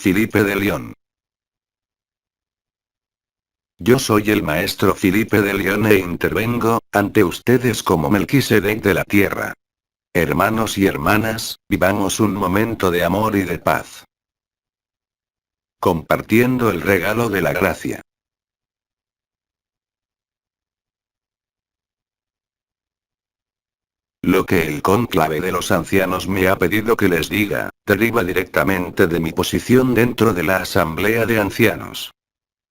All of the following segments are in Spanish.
Filipe de León. Yo soy el maestro Filipe de León e intervengo ante ustedes como Melquisedec de la tierra. Hermanos y hermanas, vivamos un momento de amor y de paz. Compartiendo el regalo de la gracia. Lo que el cónclave de los ancianos me ha pedido que les diga, deriva directamente de mi posición dentro de la asamblea de ancianos.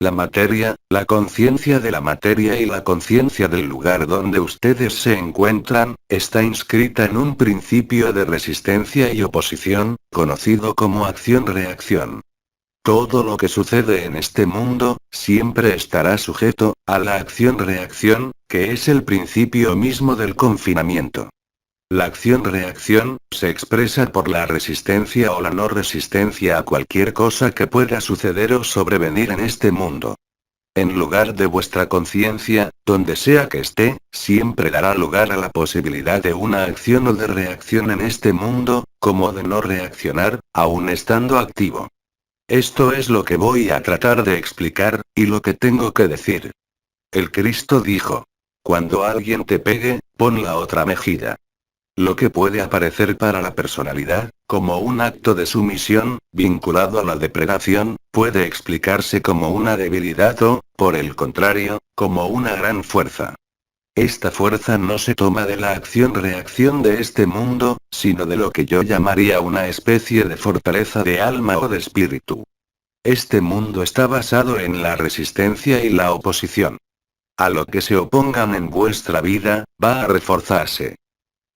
La materia, la conciencia de la materia y la conciencia del lugar donde ustedes se encuentran, está inscrita en un principio de resistencia y oposición, conocido como acción-reacción. Todo lo que sucede en este mundo, siempre estará sujeto a la acción-reacción, que es el principio mismo del confinamiento. La acción-reacción se expresa por la resistencia o la no resistencia a cualquier cosa que pueda suceder o sobrevenir en este mundo. En lugar de vuestra conciencia, donde sea que esté, siempre dará lugar a la posibilidad de una acción o de reacción en este mundo, como de no reaccionar, aun estando activo. Esto es lo que voy a tratar de explicar, y lo que tengo que decir. El Cristo dijo: cuando alguien te pegue, pon la otra mejilla. Lo que puede aparecer para la personalidad, como un acto de sumisión, vinculado a la depredación, puede explicarse como una debilidad o, por el contrario, como una gran fuerza. Esta fuerza no se toma de la acción-reacción de este mundo, sino de lo que yo llamaría una especie de fortaleza de alma o de espíritu. Este mundo está basado en la resistencia y la oposición. A lo que se opongan en vuestra vida, va a reforzarse.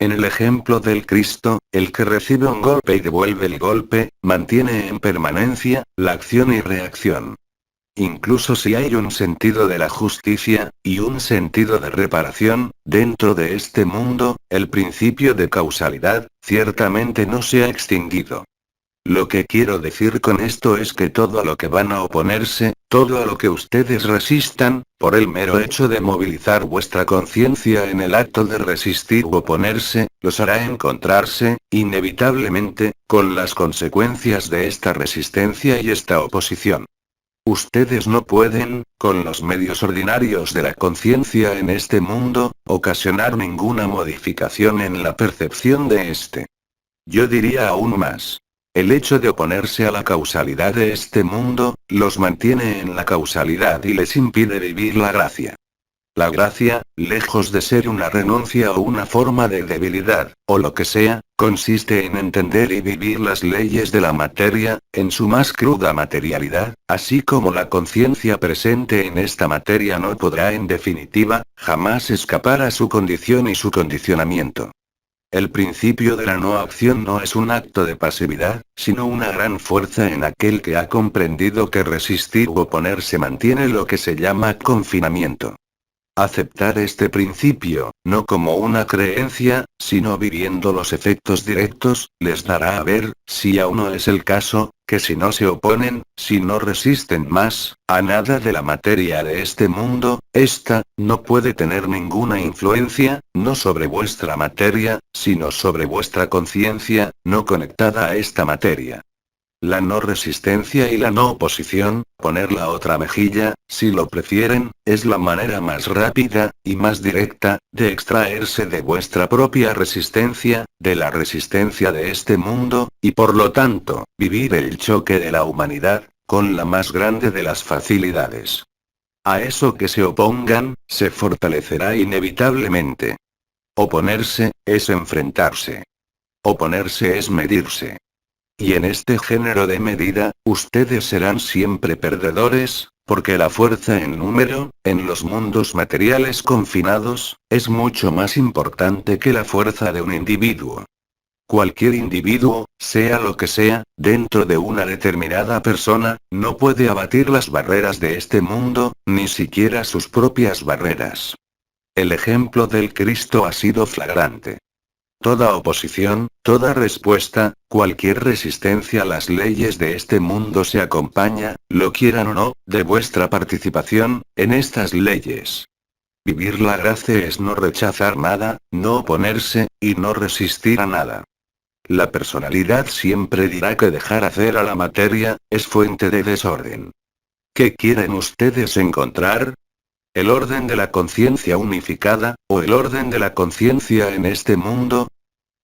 En el ejemplo del Cristo, el que recibe un golpe y devuelve el golpe, mantiene en permanencia la acción y reacción. Incluso si hay un sentido de la justicia, y un sentido de reparación, dentro de este mundo, el principio de causalidad, ciertamente no se ha extinguido. Lo que quiero decir con esto es que todo a lo que van a oponerse, todo a lo que ustedes resistan, por el mero hecho de movilizar vuestra conciencia en el acto de resistir u oponerse, los hará encontrarse, inevitablemente, con las consecuencias de esta resistencia y esta oposición. Ustedes no pueden, con los medios ordinarios de la conciencia en este mundo, ocasionar ninguna modificación en la percepción de este. Yo diría aún más. El hecho de oponerse a la causalidad de este mundo, los mantiene en la causalidad y les impide vivir la gracia. La gracia, lejos de ser una renuncia o una forma de debilidad, o lo que sea, consiste en entender y vivir las leyes de la materia, en su más cruda materialidad, así como la conciencia presente en esta materia no podrá en definitiva, jamás escapar a su condición y su condicionamiento. El principio de la no acción no es un acto de pasividad, sino una gran fuerza en aquel que ha comprendido que resistir u oponerse mantiene lo que se llama confinamiento. Aceptar este principio, no como una creencia, sino viviendo los efectos directos, les dará a ver, si aún no es el caso, que si no se oponen, si no resisten más, a nada de la materia de este mundo, ésta, no puede tener ninguna influencia, no sobre vuestra materia, sino sobre vuestra conciencia, no conectada a esta materia. La no resistencia y la no oposición, poner la otra mejilla, si lo prefieren, es la manera más rápida, y más directa, de extraerse de vuestra propia resistencia, de la resistencia de este mundo, y por lo tanto, vivir el choque de la humanidad, con la más grande de las facilidades. A eso que se opongan, se fortalecerá inevitablemente. Oponerse, es enfrentarse. Oponerse es medirse. Y en este género de medida, ustedes serán siempre perdedores, porque la fuerza en número, en los mundos materiales confinados, es mucho más importante que la fuerza de un individuo. Cualquier individuo, sea lo que sea, dentro de una determinada persona, no puede abatir las barreras de este mundo, ni siquiera sus propias barreras. El ejemplo del Cristo ha sido flagrante. Toda oposición, toda respuesta, cualquier resistencia a las leyes de este mundo se acompaña, lo quieran o no, de vuestra participación en estas leyes. Vivir la gracia es no rechazar nada, no oponerse, y no resistir a nada. La personalidad siempre dirá que dejar hacer a la materia es fuente de desorden. ¿Qué quieren ustedes encontrar? ¿El orden de la conciencia unificada, o el orden de la conciencia en este mundo?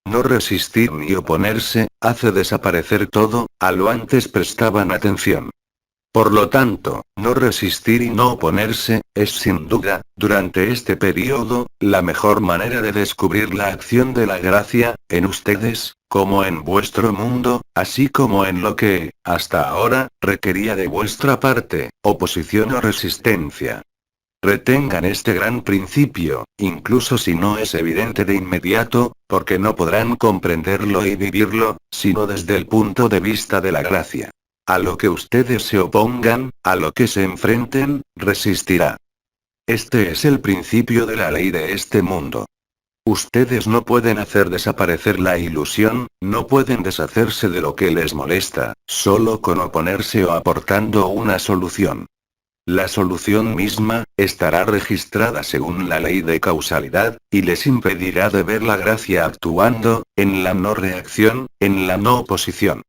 No resistir ni oponerse, hace desaparecer todo, a lo antes prestaban atención. Por lo tanto, no resistir y no oponerse, es sin duda, durante este periodo, la mejor manera de descubrir la acción de la gracia, en ustedes, como en vuestro mundo, así como en lo que, hasta ahora, requería de vuestra parte, oposición o resistencia. Retengan este gran principio, incluso si no es evidente de inmediato, porque no podrán comprenderlo y vivirlo, sino desde el punto de vista de la gracia. A lo que ustedes se opongan, a lo que se enfrenten, resistirá. Este es el principio de la ley de este mundo. Ustedes no pueden hacer desaparecer la ilusión, no pueden deshacerse de lo que les molesta, solo con oponerse o aportando una solución. La solución misma, estará registrada según la ley de causalidad, y les impedirá de ver la gracia actuando, en la no reacción, en la no oposición.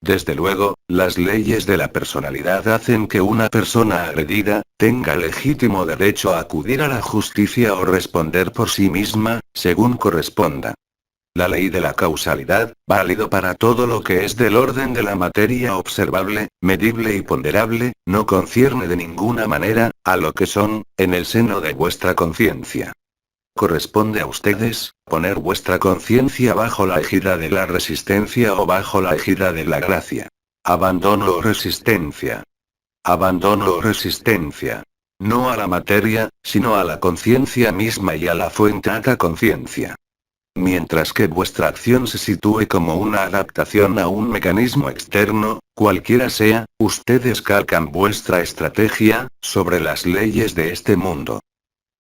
Desde luego, las leyes de la personalidad hacen que una persona agredida, tenga legítimo derecho a acudir a la justicia o responder por sí misma, según corresponda. La ley de la causalidad, válido para todo lo que es del orden de la materia observable, medible y ponderable, no concierne de ninguna manera, a lo que son, en el seno de vuestra conciencia. Corresponde a ustedes, poner vuestra conciencia bajo la égida de la resistencia o bajo la égida de la gracia. Abandono o resistencia. Abandono o resistencia. No a la materia, sino a la conciencia misma y a la fuente de conciencia. Mientras que vuestra acción se sitúe como una adaptación a un mecanismo externo, cualquiera sea, ustedes calcan vuestra estrategia, sobre las leyes de este mundo.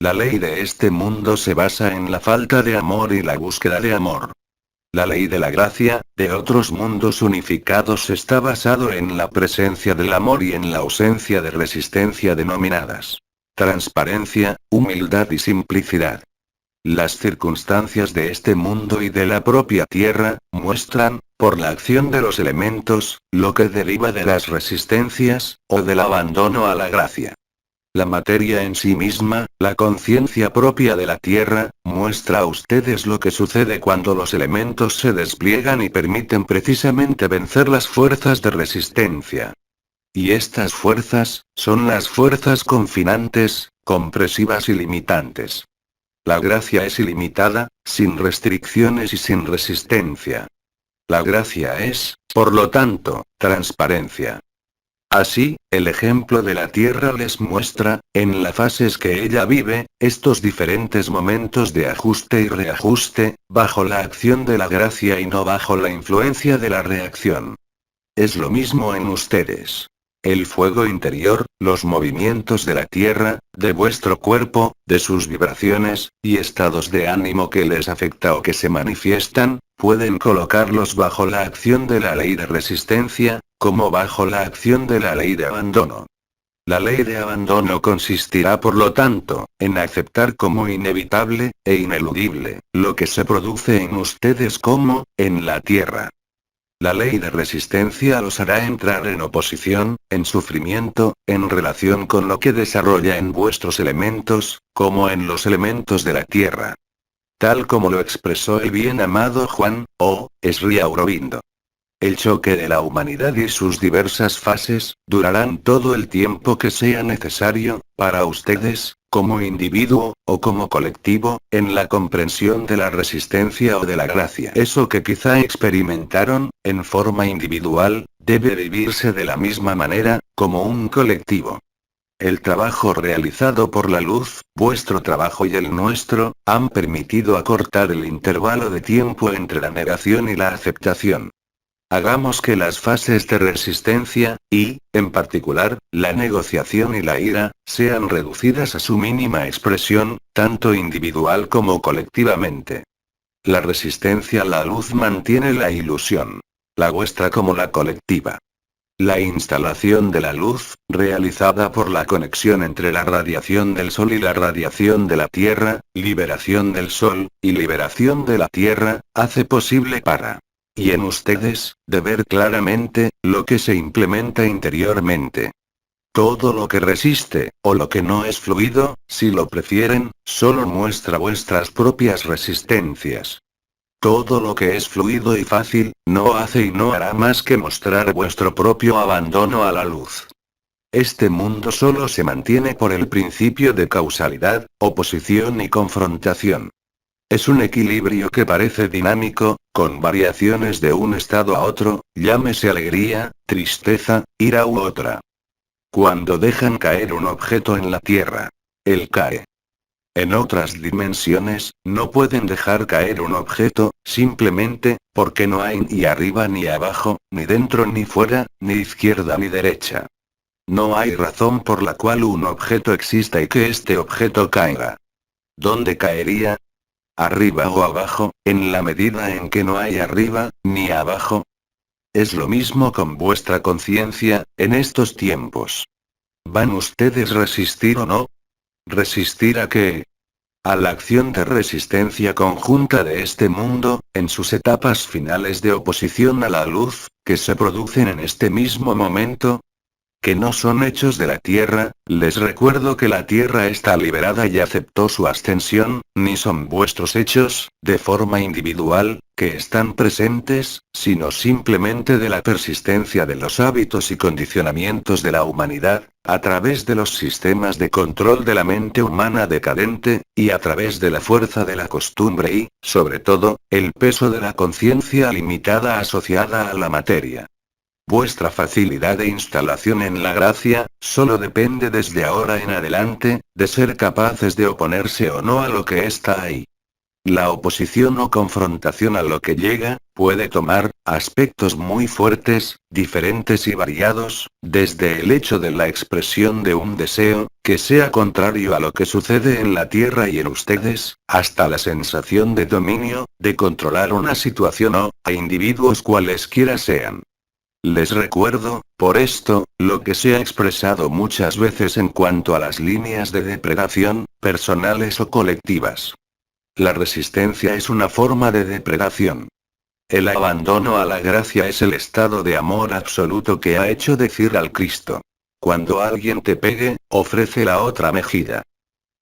La ley de este mundo se basa en la falta de amor y la búsqueda de amor. La ley de la gracia, de otros mundos unificados está basado en la presencia del amor y en la ausencia de resistencia denominadas transparencia, humildad y simplicidad. Las circunstancias de este mundo y de la propia Tierra, muestran, por la acción de los elementos, lo que deriva de las resistencias, o del abandono a la gracia. La materia en sí misma, la conciencia propia de la Tierra, muestra a ustedes lo que sucede cuando los elementos se despliegan y permiten precisamente vencer las fuerzas de resistencia. Y estas fuerzas, son las fuerzas confinantes, compresivas y limitantes. La gracia es ilimitada, sin restricciones y sin resistencia. La gracia es, por lo tanto, transparencia. Así, el ejemplo de la Tierra les muestra, en las fases que ella vive, estos diferentes momentos de ajuste y reajuste, bajo la acción de la gracia y no bajo la influencia de la reacción. Es lo mismo en ustedes. El fuego interior, los movimientos de la Tierra, de vuestro cuerpo, de sus vibraciones, y estados de ánimo que les afecta o que se manifiestan, pueden colocarlos bajo la acción de la ley de resistencia, como bajo la acción de la ley de abandono. La ley de abandono consistirá por lo tanto, en aceptar como inevitable, e ineludible, lo que se produce en ustedes como, en la Tierra. La ley de resistencia los hará entrar en oposición, en sufrimiento, en relación con lo que desarrolla en vuestros elementos, como en los elementos de la Tierra. Tal como lo expresó el bien amado Juan, o Sri Aurobindo. El choque de la humanidad y sus diversas fases, durarán todo el tiempo que sea necesario, para ustedes, como individuo, o como colectivo, en la comprensión de la resistencia o de la gracia. Eso que quizá experimentaron, en forma individual, debe vivirse de la misma manera, como un colectivo. El trabajo realizado por la luz, vuestro trabajo y el nuestro, han permitido acortar el intervalo de tiempo entre la negación y la aceptación. Hagamos que las fases de resistencia, y, en particular, la negociación y la ira, sean reducidas a su mínima expresión, tanto individual como colectivamente. La resistencia a la luz mantiene la ilusión. La vuestra como la colectiva. La instalación de la luz, realizada por la conexión entre la radiación del Sol y la radiación de la Tierra, liberación del Sol, y liberación de la Tierra, hace posible para Y en ustedes, de ver claramente, lo que se implementa interiormente. Todo lo que resiste, o lo que no es fluido, si lo prefieren, solo muestra vuestras propias resistencias. Todo lo que es fluido y fácil, no hace y no hará más que mostrar vuestro propio abandono a la luz. Este mundo solo se mantiene por el principio de causalidad, oposición y confrontación. Es un equilibrio que parece dinámico, con variaciones de un estado a otro, llámese alegría, tristeza, ira u otra. Cuando dejan caer un objeto en la tierra, él cae. En otras dimensiones, no pueden dejar caer un objeto, simplemente, porque no hay ni arriba ni abajo, ni dentro ni fuera, ni izquierda ni derecha. No hay razón por la cual un objeto exista y que este objeto caiga. ¿Dónde caería? ¿Arriba o abajo, en la medida en que no hay arriba, ni abajo? Es lo mismo con vuestra conciencia, en estos tiempos. ¿Van ustedes resistir o no? ¿Resistir a qué? A la acción de resistencia conjunta de este mundo, en sus etapas finales de oposición a la luz, que se producen en este mismo momento, que no son hechos de la Tierra, les recuerdo que la Tierra está liberada y aceptó su ascensión, ni son vuestros hechos, de forma individual, que están presentes, sino simplemente de la persistencia de los hábitos y condicionamientos de la humanidad, a través de los sistemas de control de la mente humana decadente, y a través de la fuerza de la costumbre y, sobre todo, el peso de la conciencia limitada asociada a la materia. Vuestra facilidad de instalación en la gracia, solo depende desde ahora en adelante, de ser capaces de oponerse o no a lo que está ahí. La oposición o confrontación a lo que llega, puede tomar, aspectos muy fuertes, diferentes y variados, desde el hecho de la expresión de un deseo, que sea contrario a lo que sucede en la Tierra y en ustedes, hasta la sensación de dominio, de controlar una situación o, a individuos cualesquiera sean. Les recuerdo, por esto, lo que se ha expresado muchas veces en cuanto a las líneas de depredación, personales o colectivas. La resistencia es una forma de depredación. El abandono a la gracia es el estado de amor absoluto que ha hecho decir al Cristo. Cuando alguien te pegue, ofrece la otra mejilla.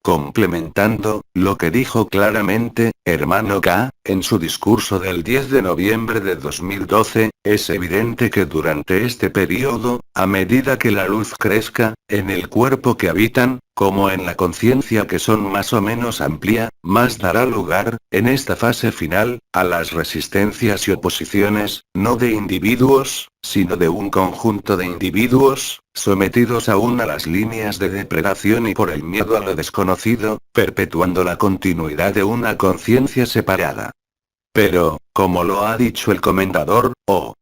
Complementando, lo que dijo claramente, hermano K, en su discurso del 10 de noviembre de 2012, es evidente que durante este periodo, a medida que la luz crezca, en el cuerpo que habitan, como en la conciencia que son más o menos amplia, más dará lugar, en esta fase final, a las resistencias y oposiciones, no de individuos, sino de un conjunto de individuos, sometidos aún a las líneas de depredación y por el miedo a lo desconocido, perpetuando la continuidad de una conciencia separada. Pero, como lo ha dicho el comendador, O.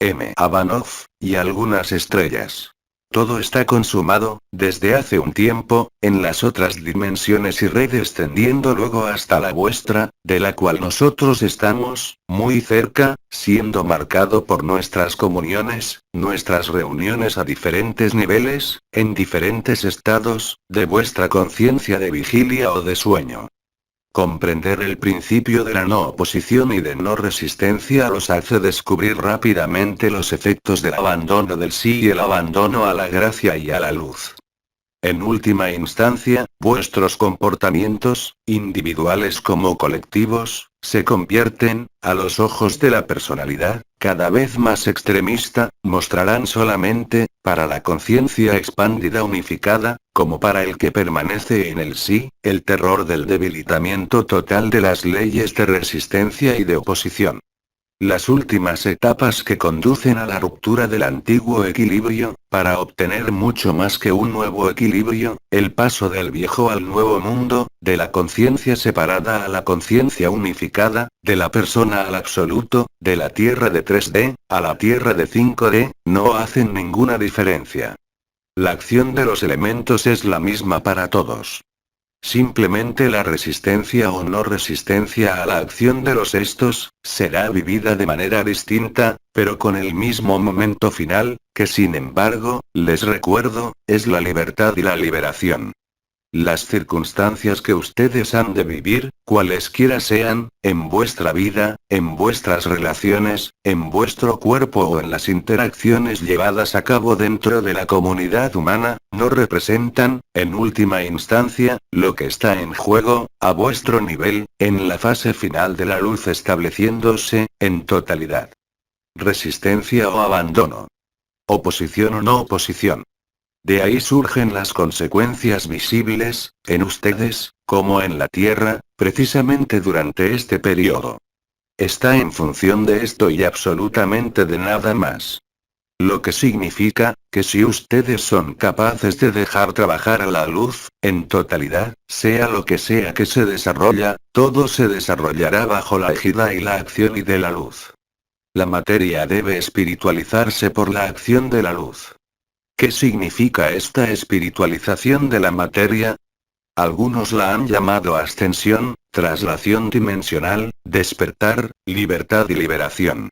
M. Avanov, y algunas estrellas. Todo está consumado, desde hace un tiempo, en las otras dimensiones y redescendiendo luego hasta la vuestra, de la cual nosotros estamos, muy cerca, siendo marcado por nuestras comuniones, nuestras reuniones a diferentes niveles, en diferentes estados, de vuestra conciencia de vigilia o de sueño. Comprender el principio de la no oposición y de no resistencia los hace descubrir rápidamente los efectos del abandono del sí y el abandono a la gracia y a la luz. En última instancia, vuestros comportamientos, individuales como colectivos, se convierten, a los ojos de la personalidad, cada vez más extremista, mostrarán solamente, para la conciencia expandida unificada, como para el que permanece en el sí, el terror del debilitamiento total de las leyes de resistencia y de oposición. Las últimas etapas que conducen a la ruptura del antiguo equilibrio, para obtener mucho más que un nuevo equilibrio, el paso del viejo al nuevo mundo, de la conciencia separada a la conciencia unificada, de la persona al absoluto, de la tierra de 3D, a la tierra de 5D, no hacen ninguna diferencia. La acción de los elementos es la misma para todos. Simplemente la resistencia o no resistencia a la acción de los estos, será vivida de manera distinta, pero con el mismo momento final, que sin embargo, les recuerdo, es la libertad y la liberación. Las circunstancias que ustedes han de vivir, cualesquiera sean, en vuestra vida, en vuestras relaciones, en vuestro cuerpo o en las interacciones llevadas a cabo dentro de la comunidad humana, no representan, en última instancia, lo que está en juego, a vuestro nivel, en la fase final de la luz estableciéndose, en totalidad. Resistencia o abandono. Oposición o no oposición. De ahí surgen las consecuencias visibles, en ustedes, como en la Tierra, precisamente durante este periodo. Está en función de esto y absolutamente de nada más. Lo que significa, que si ustedes son capaces de dejar trabajar a la luz, en totalidad, sea lo que sea que se desarrolla, todo se desarrollará bajo la égida y la acción y de la luz. La materia debe espiritualizarse por la acción de la luz. ¿Qué significa esta espiritualización de la materia? Algunos la han llamado ascensión, traslación dimensional, despertar, libertad y liberación.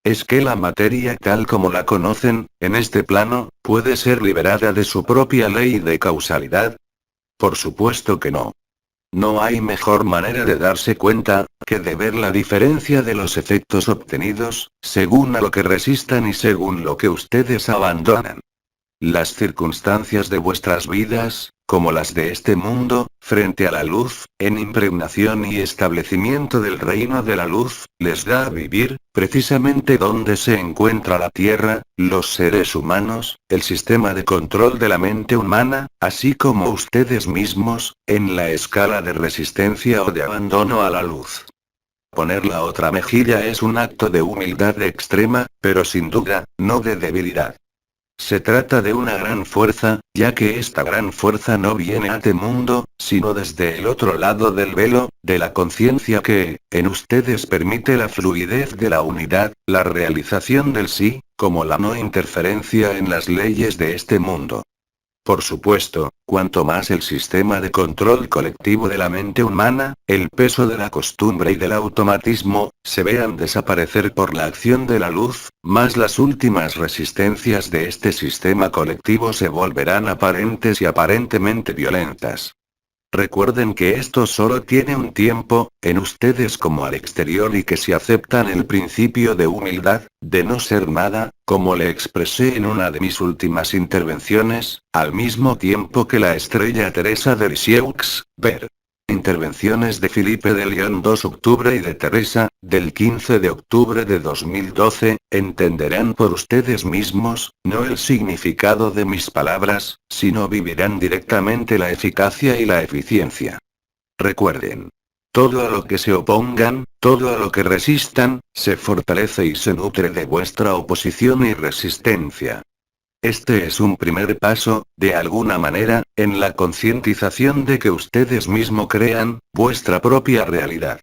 ¿Es que la materia tal como la conocen, en este plano, puede ser liberada de su propia ley de causalidad? Por supuesto que no. No hay mejor manera de darse cuenta, que de ver la diferencia de los efectos obtenidos, según a lo que resistan y según lo que ustedes abandonan. Las circunstancias de vuestras vidas, como las de este mundo, frente a la luz, en impregnación y establecimiento del reino de la luz, les da a vivir, precisamente donde se encuentra la Tierra, los seres humanos, el sistema de control de la mente humana, así como ustedes mismos, en la escala de resistencia o de abandono a la luz. Poner la otra mejilla es un acto de humildad extrema, pero sin duda, no de debilidad. Se trata de una gran fuerza, ya que esta gran fuerza no viene a este mundo, sino desde el otro lado del velo, de la conciencia que, en ustedes permite la fluidez de la unidad, la realización del sí, como la no interferencia en las leyes de este mundo. Por supuesto, cuanto más el sistema de control colectivo de la mente humana, el peso de la costumbre y del automatismo, se vean desaparecer por la acción de la luz, más las últimas resistencias de este sistema colectivo se volverán aparentes y aparentemente violentas. Recuerden que esto solo tiene un tiempo, en ustedes como al exterior y que si aceptan el principio de humildad, de no ser nada, como le expresé en una de mis últimas intervenciones, al mismo tiempo que la estrella Teresa de Lisieux, ver. Intervenciones de Felipe de León 2 octubre y de Teresa, del 15 de octubre de 2012, entenderán por ustedes mismos, no el significado de mis palabras, sino vivirán directamente la eficacia y la eficiencia. Recuerden. Todo a lo que se opongan, todo a lo que resistan, se fortalece y se nutre de vuestra oposición y resistencia. Este es un primer paso, de alguna manera, en la concientización de que ustedes mismos crean, vuestra propia realidad.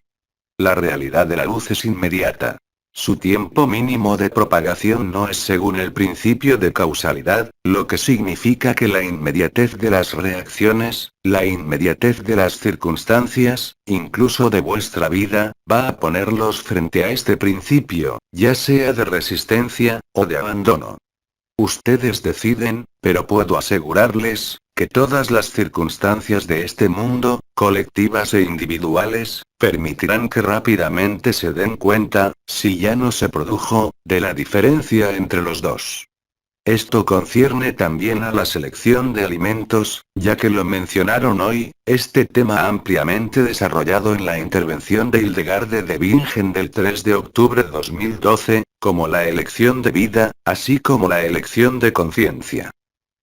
La realidad de la luz es inmediata. Su tiempo mínimo de propagación no es según el principio de causalidad, lo que significa que la inmediatez de las reacciones, la inmediatez de las circunstancias, incluso de vuestra vida, va a ponerlos frente a este principio, ya sea de resistencia, o de abandono. Ustedes deciden, pero puedo asegurarles, que todas las circunstancias de este mundo, colectivas e individuales, permitirán que rápidamente se den cuenta, si ya no se produjo, de la diferencia entre los dos. Esto concierne también a la selección de alimentos, ya que lo mencionaron hoy, este tema ampliamente desarrollado en la intervención de Hildegarde de Bingen del 3 de octubre de 2012, como la elección de vida, así como la elección de conciencia.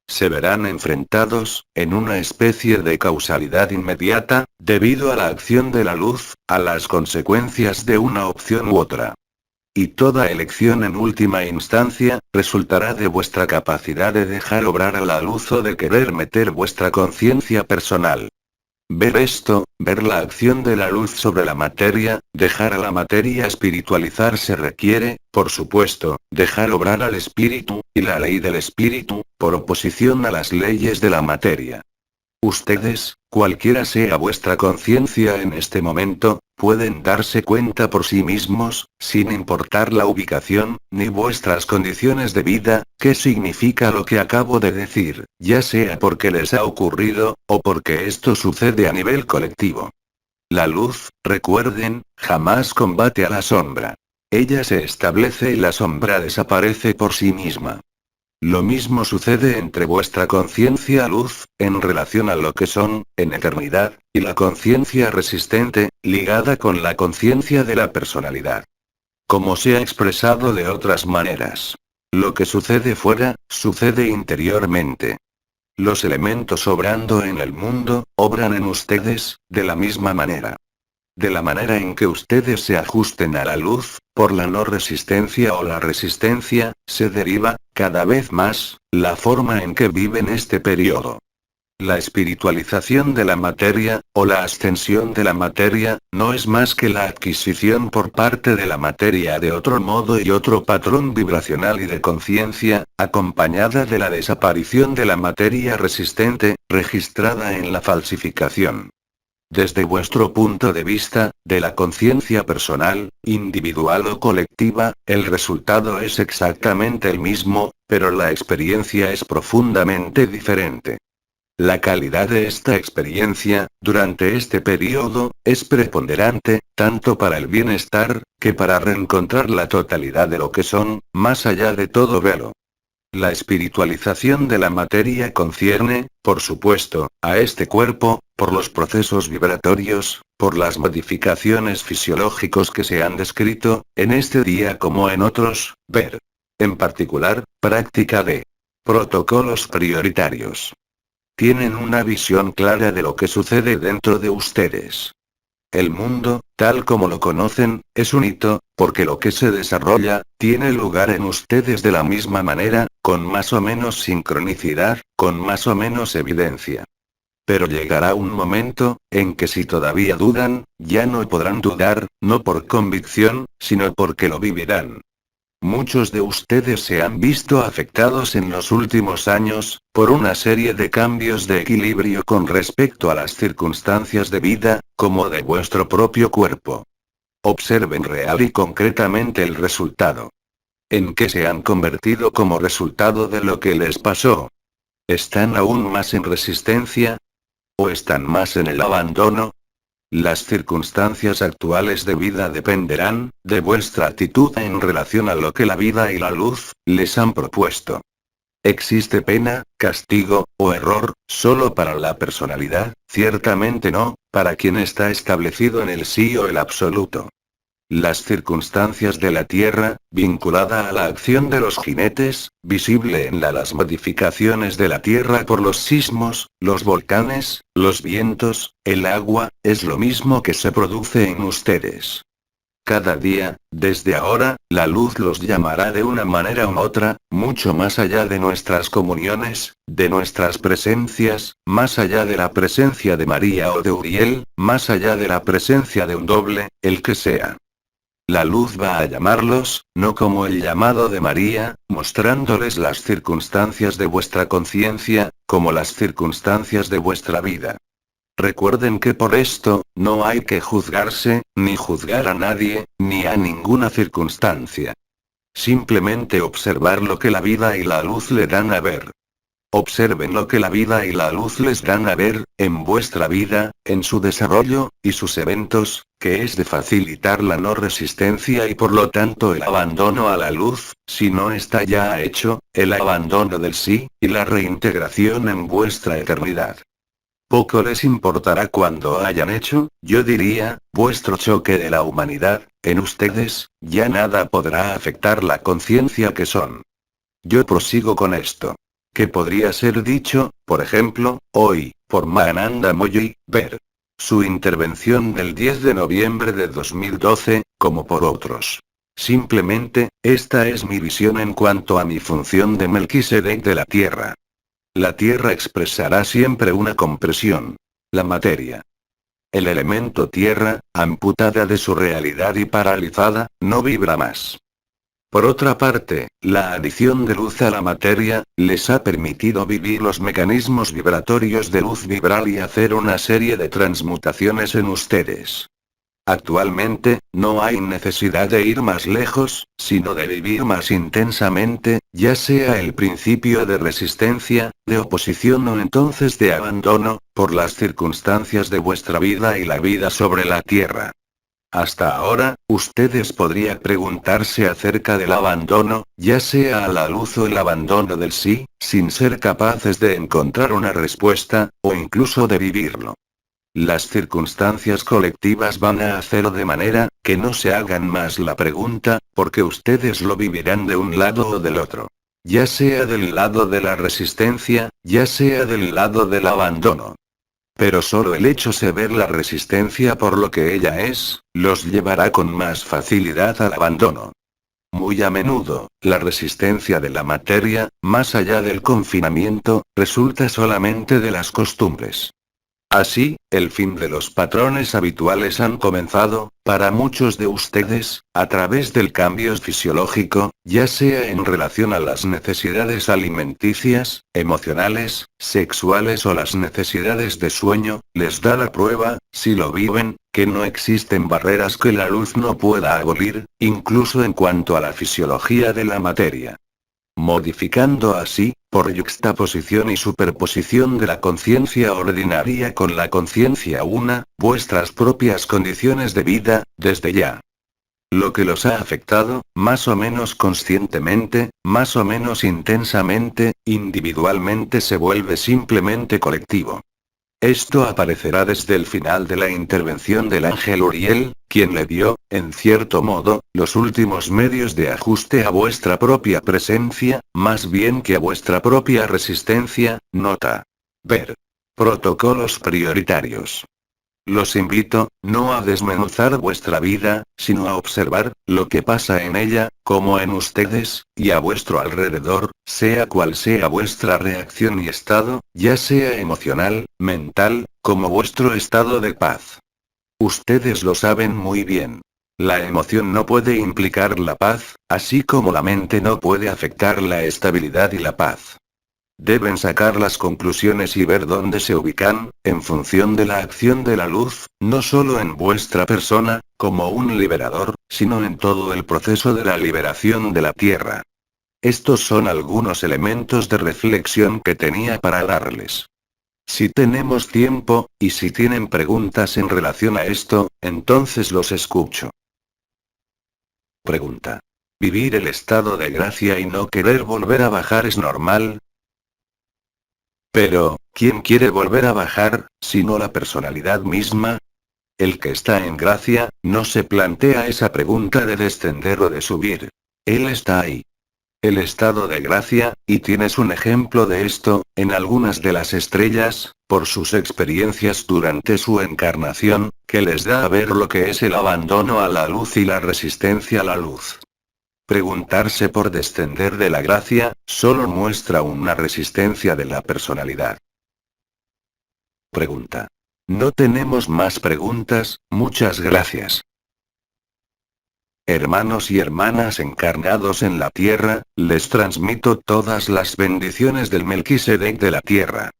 Se verán enfrentados, en una especie de causalidad inmediata, debido a la acción de la luz, a las consecuencias de una opción u otra. Y toda elección en última instancia, resultará de vuestra capacidad de dejar obrar a la luz o de querer meter vuestra conciencia personal. Ver esto, ver la acción de la luz sobre la materia, dejar a la materia espiritualizarse requiere, por supuesto, dejar obrar al espíritu, y la ley del espíritu, por oposición a las leyes de la materia. Ustedes, cualquiera sea vuestra conciencia en este momento, pueden darse cuenta por sí mismos, sin importar la ubicación, ni vuestras condiciones de vida, qué significa lo que acabo de decir, ya sea porque les ha ocurrido, o porque esto sucede a nivel colectivo. La luz, recuerden, jamás combate a la sombra. Ella se establece y la sombra desaparece por sí misma. Lo mismo sucede entre vuestra conciencia luz, en relación a lo que son, en eternidad, y la conciencia resistente, ligada con la conciencia de la personalidad. Como se ha expresado de otras maneras. Lo que sucede fuera, sucede interiormente. Los elementos obrando en el mundo, obran en ustedes, de la misma manera. De la manera en que ustedes se ajusten a la luz, por la no resistencia o la resistencia, se deriva, cada vez más, la forma en que viven este periodo. La espiritualización de la materia, o la ascensión de la materia, no es más que la adquisición por parte de la materia de otro modo y otro patrón vibracional y de conciencia, acompañada de la desaparición de la materia resistente, registrada en la falsificación. Desde vuestro punto de vista, de la conciencia personal, individual o colectiva, el resultado es exactamente el mismo, pero la experiencia es profundamente diferente. La calidad de esta experiencia, durante este periodo, es preponderante, tanto para el bienestar, que para reencontrar la totalidad de lo que son, más allá de todo velo. La espiritualización de la materia concierne, por supuesto, a este cuerpo, por los procesos vibratorios, por las modificaciones fisiológicos que se han descrito, en este día como en otros, ver. En particular, práctica de protocolos prioritarios. Tienen una visión clara de lo que sucede dentro de ustedes. El mundo, tal como lo conocen, es un hito, porque lo que se desarrolla, tiene lugar en ustedes de la misma manera, con más o menos sincronicidad, con más o menos evidencia. Pero llegará un momento, en que si todavía dudan, ya no podrán dudar, no por convicción, sino porque lo vivirán. Muchos de ustedes se han visto afectados en los últimos años, por una serie de cambios de equilibrio con respecto a las circunstancias de vida, como de vuestro propio cuerpo. Observen real y concretamente el resultado. ¿En qué se han convertido como resultado de lo que les pasó? ¿Están aún más en resistencia? ¿O están más en el abandono? Las circunstancias actuales de vida dependerán, de vuestra actitud en relación a lo que la vida y la luz, les han propuesto. ¿Existe pena, castigo, o error, solo para la personalidad? Ciertamente no, para quien está establecido en el sí o el absoluto. Las circunstancias de la Tierra, vinculada a la acción de los jinetes, visible en las modificaciones de la Tierra por los sismos, los volcanes, los vientos, el agua, es lo mismo que se produce en ustedes. Cada día, desde ahora, la luz los llamará de una manera u otra, mucho más allá de nuestras comuniones, de nuestras presencias, más allá de la presencia de María o de Uriel, más allá de la presencia de un doble, el que sea. La luz va a llamarlos, no como el llamado de María, mostrándoles las circunstancias de vuestra conciencia, como las circunstancias de vuestra vida. Recuerden que por esto, no hay que juzgarse, ni juzgar a nadie, ni a ninguna circunstancia. Simplemente observar lo que la vida y la luz le dan a ver. Observen lo que la vida y la luz les dan a ver, en vuestra vida, en su desarrollo, y sus eventos, que es de facilitar la no resistencia y por lo tanto el abandono a la luz, si no está ya hecho, el abandono del sí, y la reintegración en vuestra eternidad. Poco les importará cuando hayan hecho, yo diría, vuestro choque de la humanidad, en ustedes, ya nada podrá afectar la conciencia que son. Yo prosigo con esto. Que podría ser dicho, por ejemplo, hoy, por Mahananda Moyi, ver su intervención del 10 de noviembre de 2012, como por otros. Simplemente, esta es mi visión en cuanto a mi función de Melquisedec de la Tierra. La Tierra expresará siempre una compresión. La materia. El elemento Tierra, amputada de su realidad y paralizada, no vibra más. Por otra parte, la adición de luz a la materia, les ha permitido vivir los mecanismos vibratorios de luz vibral y hacer una serie de transmutaciones en ustedes. Actualmente, no hay necesidad de ir más lejos, sino de vivir más intensamente, ya sea el principio de resistencia, de oposición o entonces de abandono, por las circunstancias de vuestra vida y la vida sobre la Tierra. Hasta ahora, ustedes podrían preguntarse acerca del abandono, ya sea a la luz o el abandono del sí, sin ser capaces de encontrar una respuesta, o incluso de vivirlo. Las circunstancias colectivas van a hacerlo de manera, que no se hagan más la pregunta, porque ustedes lo vivirán de un lado o del otro. Ya sea del lado de la resistencia, ya sea del lado del abandono. Pero solo el hecho de ver la resistencia por lo que ella es, los llevará con más facilidad al abandono. Muy a menudo, la resistencia de la materia, más allá del confinamiento, resulta solamente de las costumbres. Así, el fin de los patrones habituales han comenzado, para muchos de ustedes, a través del cambio fisiológico, ya sea en relación a las necesidades alimenticias, emocionales, sexuales o las necesidades de sueño, les da la prueba, si lo viven, que no existen barreras que la luz no pueda abolir, incluso en cuanto a la fisiología de la materia. Modificando así, por yuxtaposición y superposición de la conciencia ordinaria con la conciencia una, vuestras propias condiciones de vida, desde ya. Lo que los ha afectado, más o menos conscientemente, más o menos intensamente, individualmente se vuelve simplemente colectivo. Esto aparecerá desde el final de la intervención del ángel Uriel, quien le dio, en cierto modo, los últimos medios de ajuste a vuestra propia presencia, más bien que a vuestra propia resistencia. Nota. Ver. Protocolos prioritarios. Los invito, no a desmenuzar vuestra vida, sino a observar, lo que pasa en ella, como en ustedes, y a vuestro alrededor, sea cual sea vuestra reacción y estado, ya sea emocional, mental, como vuestro estado de paz. Ustedes lo saben muy bien. La emoción no puede implicar la paz, así como la mente no puede afectar la estabilidad y la paz. Deben sacar las conclusiones y ver dónde se ubican, en función de la acción de la luz, no solo en vuestra persona, como un liberador, sino en todo el proceso de la liberación de la Tierra. Estos son algunos elementos de reflexión que tenía para darles. Si tenemos tiempo, y si tienen preguntas en relación a esto, entonces los escucho. Pregunta. ¿Vivir el estado de gracia y no querer volver a bajar es normal? Pero, ¿quién quiere volver a bajar, sino la personalidad misma? El que está en gracia, no se plantea esa pregunta de descender o de subir. Él está ahí. El estado de gracia, y tienes un ejemplo de esto, en algunas de las estrellas, por sus experiencias durante su encarnación, que les da a ver lo que es el abandono a la luz y la resistencia a la luz. Preguntarse por descender de la gracia, solo muestra una resistencia de la personalidad. Pregunta. No tenemos más preguntas, muchas gracias. Hermanos y hermanas encarnados en la tierra, les transmito todas las bendiciones del Melquisedec de la tierra.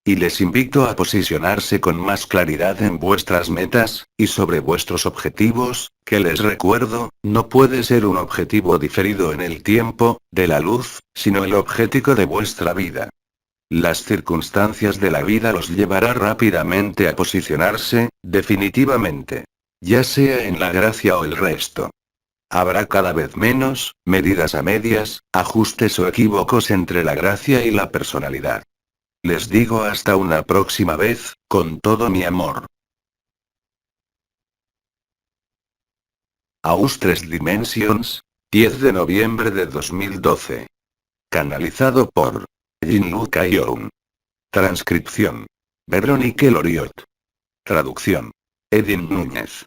Y les invito a posicionarse con más claridad en vuestras metas, y sobre vuestros objetivos, que les recuerdo, no puede ser un objetivo diferido en el tiempo, de la luz, sino el objetivo de vuestra vida. Las circunstancias de la vida los llevará rápidamente a posicionarse, definitivamente. Ya sea en la gracia o el resto. Habrá cada vez menos, medidas a medias, ajustes o equívocos entre la gracia y la personalidad. Les digo hasta una próxima vez, con todo mi amor. Aus 3 Dimensions, 10 de noviembre de 2012. Canalizado por Jean-Luc Young. Transcripción. Veronique Loriot. Traducción. Edin Núñez.